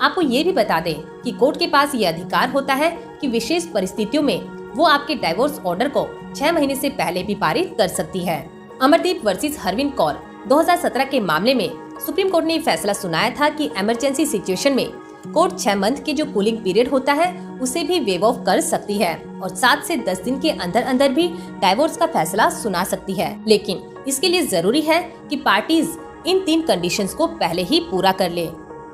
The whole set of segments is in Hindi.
आपको ये भी बता दें कि कोर्ट के पास ये अधिकार होता है कि विशेष परिस्थितियों में वो आपके डाइवोर्स ऑर्डर को 6 महीने से पहले भी पारित कर सकती है। अमरदीप वर्सेस हरविंद कौर 2017 के मामले में सुप्रीम कोर्ट ने फैसला सुनाया था कि इमरजेंसी सिचुएशन में कोर्ट 6 मंथ के जो कूलिंग पीरियड होता है उसे भी वेव ऑफ कर सकती है और 7 से 10 दिन के अंदर अंदर भी डाइवोर्स का फैसला सुना सकती है। लेकिन इसके लिए जरूरी है कि पार्टीज इन 3 कंडीशंस को पहले ही पूरा कर ले।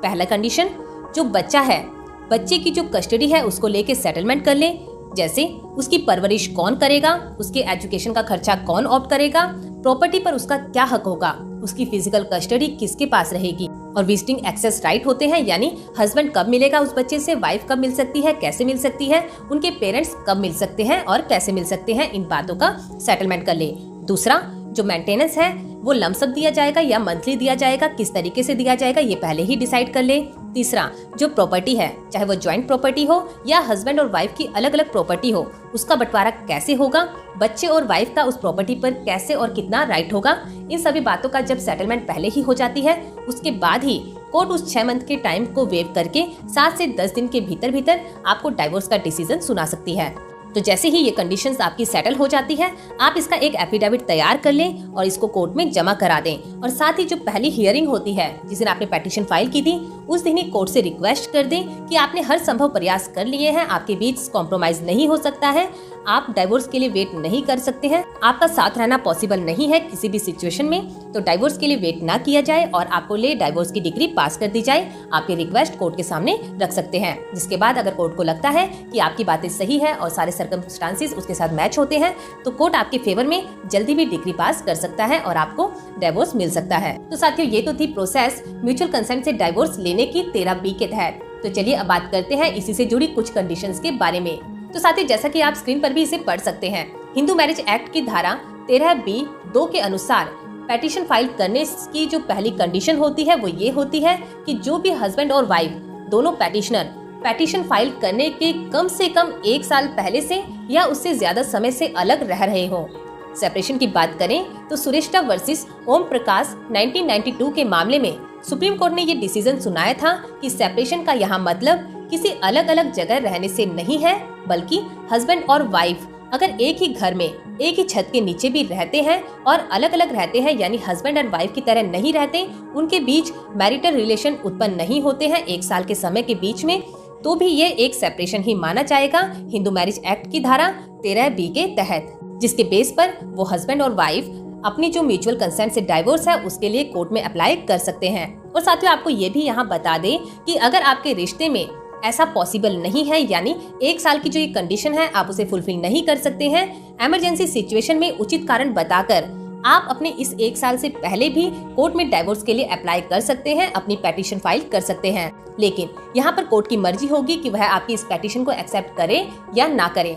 पहला कंडीशन, जो बच्चा है, बच्चे की जो कस्टडी है उसको लेके सेटलमेंट कर ले, जैसे उसकी परवरिश कौन करेगा, उसके एजुकेशन का खर्चा कौन ऑप्ट करेगा, प्रॉपर्टी पर उसका क्या हक होगा, उसकी फिजिकल कस्टडी किसके पास रहेगी और विजिटिंग एक्सेस राइट होते हैं, यानी हस्बैंड कब मिलेगा उस बच्चे से, वाइफ कब मिल सकती है, कैसे मिल सकती है, उनके पेरेंट्स कब मिल सकते हैं और कैसे मिल सकते हैं, इन बातों का सेटलमेंट कर ले। दूसरा, जो मेंटेनेंस है वो लमसम दिया जाएगा या मंथली दिया जाएगा, किस तरीके से दिया जाएगा ये पहले ही डिसाइड कर ले। तीसरा, जो प्रॉपर्टी है, चाहे वो ज्वाइंट प्रॉपर्टी हो या हस्बैंड और वाइफ की अलग अलग प्रॉपर्टी हो, उसका बंटवारा कैसे होगा, बच्चे और वाइफ का उस प्रॉपर्टी पर कैसे और कितना राइट होगा, इन सभी बातों का जब सेटलमेंट पहले ही हो जाती है उसके बाद ही कोर्ट उस 6 मंथ के टाइम को वेव करके 7 से 10 दिन के भीतर आपको डाइवोर्स का डिसीजन सुना सकती है। तो जैसे ही ये कंडीशंस आपकी सेटल हो जाती है, आप इसका एक एफिडेविट तैयार कर लें और इसको कोर्ट में जमा करा दें और साथ ही जो पहली हियरिंग होती है जिस दिन आपने पेटिशन फाइल की थी उस दिन ही कोर्ट से रिक्वेस्ट कर दें कि आपने हर संभव प्रयास कर लिए हैं, आपके बीच कॉम्प्रोमाइज नहीं हो सकता है, आप डाइवोर्स के लिए वेट नहीं कर सकते हैं, आपका साथ रहना पॉसिबल नहीं है किसी भी सिचुएशन में, तो डाइवोर्स के लिए वेट ना किया जाए और आपको ले डाइवोर्स की डिग्री पास कर दी जाए। आपकी रिक्वेस्ट कोर्ट के सामने रख सकते हैं, जिसके बाद अगर कोर्ट को लगता है कि आपकी बातें सही है और सारे सर्कमस्टांसेस उसके साथ मैच होते हैं तो कोर्ट आपके फेवर में जल्दी भी डिग्री पास कर सकता है और आपको डाइवोर्स मिल सकता है। तो साथियों, ये तो थी प्रोसेस म्यूचुअल कंसेंट से डाइवोर्स लेने की 13B के तहत। तो चलिए अब बात करते हैं इसी से जुड़ी कुछ कंडीशंस के बारे में। तो साथियों, जैसा कि आप स्क्रीन पर भी इसे पढ़ सकते हैं, हिंदू मैरिज एक्ट की धारा 13B(2) के अनुसार पेटिशन फाइल करने की जो पहली कंडीशन होती है वो ये होती है कि जो भी हस्बैंड और वाइफ दोनों पेटिशनर पेटिशन फाइल करने के कम से कम 1 साल पहले से या उससे ज्यादा समय से अलग रह रहे हो। सेपरेशन की बात करें तो सुरेश्ता वर्सेस ओम प्रकाश 1992 के मामले में सुप्रीम कोर्ट ने ये डिसीजन सुनाया था कि सेपरेशन का यहाँ मतलब किसी अलग अलग जगह रहने से नहीं है, बल्कि हस्बैंड और वाइफ अगर एक ही घर में एक ही छत के नीचे भी रहते हैं और अलग अलग रहते हैं, यानी हस्बैंड और वाइफ की तरह नहीं रहते, उनके बीच मैरिटल रिलेशन उत्पन्न नहीं होते हैं 1 साल के समय के बीच में, तो भी ये एक सेपरेशन ही माना जाएगा हिंदू मैरिज एक्ट की धारा 13B के तहत, जिसके बेस पर वो हस्बैंड और वाइफ अपनी जो म्यूचुअल कंसेंट से डाइवोर्स है उसके लिए कोर्ट में अप्लाई कर सकते हैं। और साथियों, आपको ये भी यहाँ बता दें कि अगर आपके रिश्ते में ऐसा पॉसिबल नहीं है, यानी 1 साल की जो ये कंडीशन है आप उसे फुलफिल नहीं कर सकते हैं, इमरजेंसी सिचुएशन में उचित कारण बताकर आप अपने इस 1 साल से पहले भी कोर्ट में डाइवोर्स के लिए अप्लाई कर सकते हैं, अपनी पेटिशन फाइल कर सकते हैं। लेकिन यहाँ पर कोर्ट की मर्जी होगी कि वह आपकी इस पेटिशन को एक्सेप्ट करे या ना करे।